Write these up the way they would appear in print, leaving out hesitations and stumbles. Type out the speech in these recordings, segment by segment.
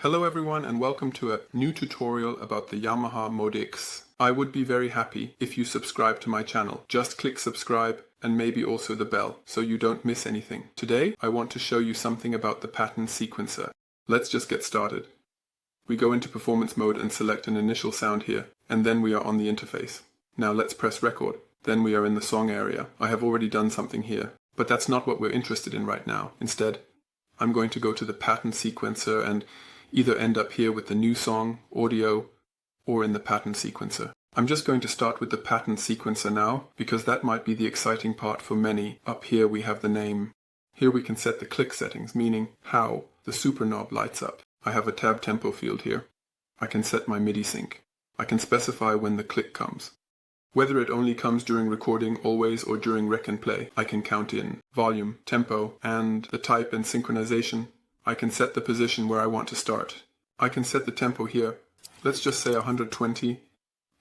Hello everyone and welcome to a new tutorial about the Yamaha MODX. I would be very happy if you subscribe to my channel. Just click subscribe and maybe also the bell so you don't miss anything. Today I want to show you something about the pattern sequencer. Let's just get started. We go into performance mode and select an initial sound here, and then we are on the interface. Now let's press record. Then we are in the song area. I have already done something here, but that's not what we're interested in right now. Instead, I'm going to go to the pattern sequencer and either end up here with the new song, audio, or in the pattern sequencer. I'm just going to start with the pattern sequencer now, because that might be the exciting part for many. Up here we have the name. Here we can set the click settings, meaning how the super knob lights up. I have a tab tempo field here. I can set my MIDI sync. I can specify when the click comes. Whether it only comes during recording always or during rec and play. I can count in volume, tempo, and the type and synchronization. I can set the position where I want to start. I can set the tempo here. Let's just say 120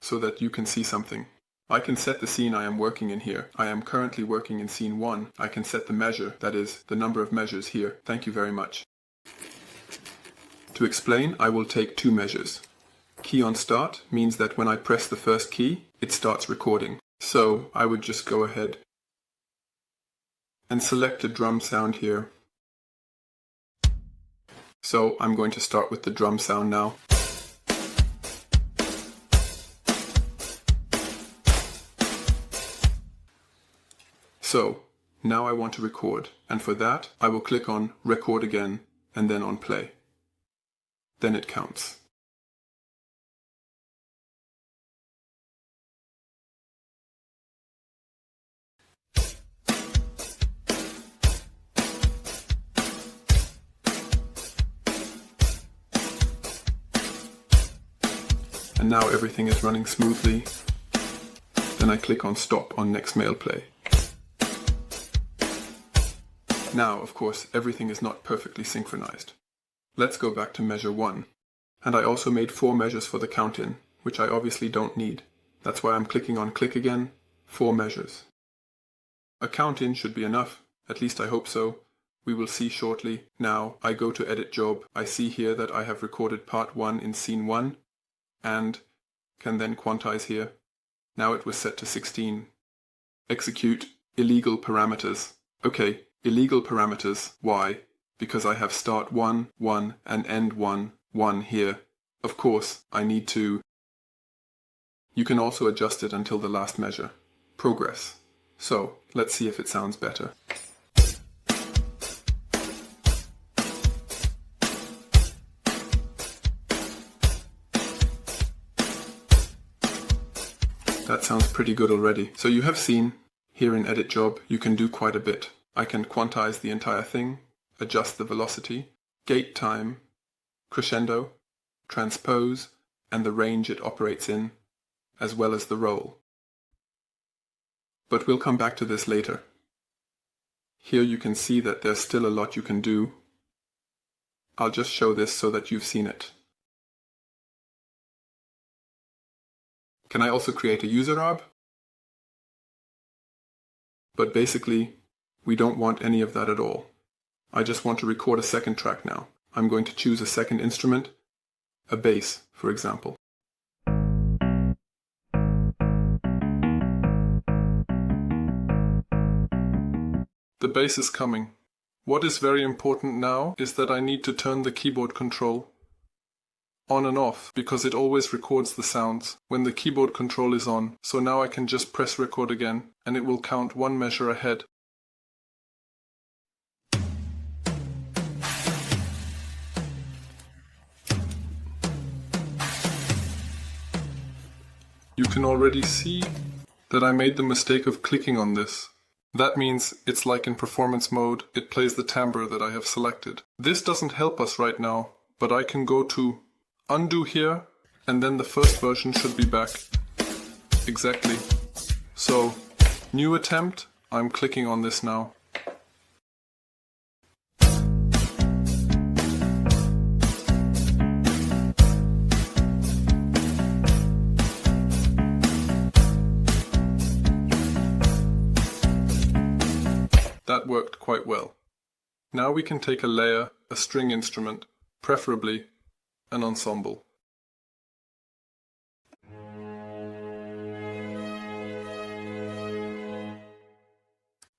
so that you can see something. I can set the scene I am working in here. I am currently working in scene 1. I can set the measure, that is, the number of measures here. Thank you very much. To explain, I will take 2 measures. Key on start means that when I press the first key, it starts recording. So I would just go ahead and select a drum sound here. So I'm going to start with the drum sound now. So now I want to record, and for that I will click on record again and then on play. Then it counts. And now everything is running smoothly. Then I click on stop on next mail play. Now, of course, everything is not perfectly synchronized. Let's go back to measure 1. And I also made 4 measures for the count-in, which I obviously don't need. That's why I'm clicking on click again, 4 measures. A count-in should be enough, at least I hope so. We will see shortly. Now I go to edit job. I see here that I have recorded part 1 in scene 1. And can then quantize here. Now it was set to 16. Execute illegal parameters. Okay, illegal parameters. Why? Because I have start 1, 1 and end 1, 1 here. Of course, I need to. You can also adjust it until the last measure. Progress. So, let's see if it sounds better. That sounds pretty good already. So you have seen, here in Edit Job, you can do quite a bit. I can quantize the entire thing, adjust the velocity, gate time, crescendo, transpose, and the range it operates in, as well as the roll. But we'll come back to this later. Here you can see that there's still a lot you can do. I'll just show this so that you've seen it. Can I also create a user arb? But basically, we don't want any of that at all. I just want to record a second track now. I'm going to choose a second instrument, a bass, for example. The bass is coming. What is very important now is that I need to turn the keyboard control on and off, because it always records the sounds when the keyboard control is on. So now I can just press record again and it will count 1 measure ahead. You can already see that I made the mistake of clicking on this. That means it's like in performance mode, it plays the timbre that I have selected. This doesn't help us right now, but I can go to undo here, and then the first version should be back. Exactly. So, new attempt, I'm clicking on this now. That worked quite well. Now we can take a layer, a string instrument, preferably an ensemble.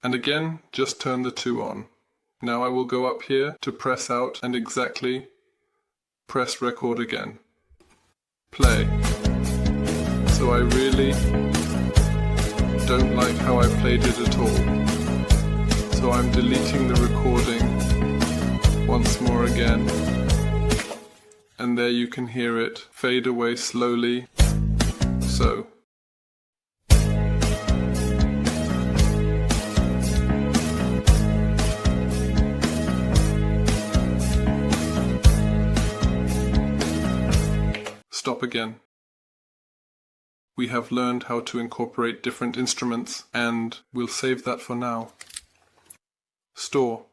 And again, just turn the 2 on. Now I will go up here to press out and exactly press record again. Play. So I really don't like how I played it at all. So I'm deleting the recording once more again. And there you can hear it fade away slowly. So. Stop again. We have learned how to incorporate different instruments, and we'll save that for now. Store.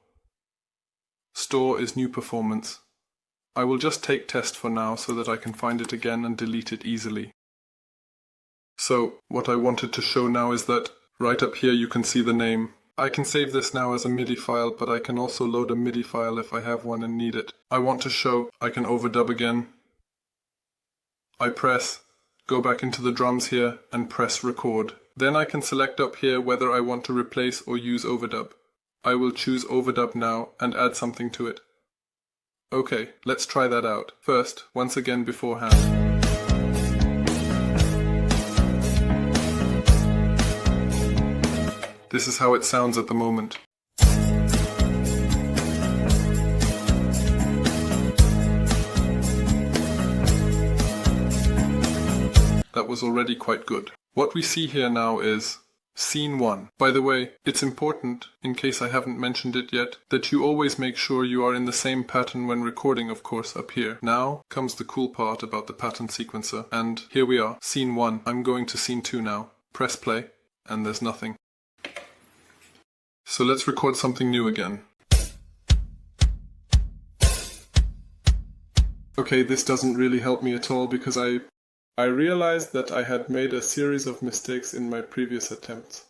Store is new performance. I will just take test for now so that I can find it again and delete it easily. So, what I wanted to show now is that right up here you can see the name. I can save this now as a MIDI file, but I can also load a MIDI file if I have one and need it. I want to show I can overdub again. I press, go back into the drums here and press record. Then I can select up here whether I want to replace or use overdub. I will choose overdub now and add something to it. Okay, let's try that out. First, once again beforehand. This is how it sounds at the moment. That was already quite good. What we see here now is Scene 1. By the way, it's important, in case I haven't mentioned it yet, that you always make sure you are in the same pattern when recording, of course, up here. Now comes the cool part about the pattern sequencer, and here we are, Scene 1. I'm going to Scene 2 now. Press play, and there's nothing. So let's record something new again. Okay, this doesn't really help me at all because I realized that I had made a series of mistakes in my previous attempts.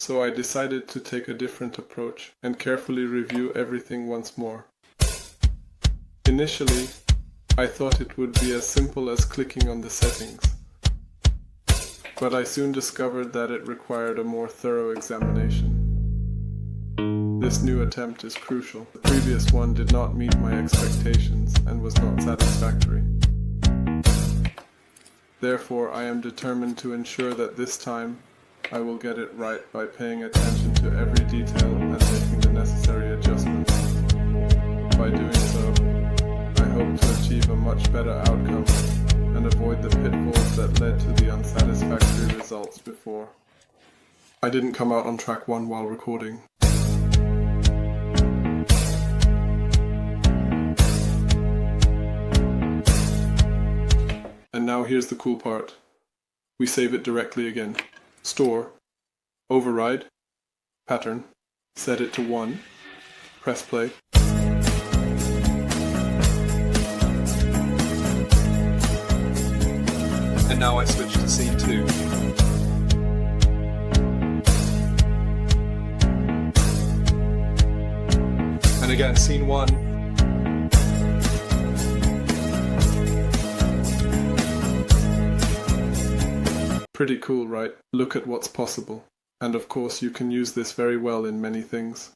So I decided to take a different approach and carefully review everything once more. Initially, I thought it would be as simple as clicking on the settings. But I soon discovered that it required a more thorough examination. This new attempt is crucial. The previous one did not meet my expectations and was not satisfactory. Therefore, I am determined to ensure that this time I will get it right by paying attention to every detail and making the necessary adjustments. By doing so, I hope to achieve a much better outcome and avoid the pitfalls that led to the unsatisfactory results before. I didn't come out on track 1 while recording. And now here's the cool part. We save it directly again. Store, override, pattern, set it to 1, press play. And now I switch to Scene 2. And again, Scene 1. Pretty cool, right? Look at what's possible. And of course you can use this very well in many things.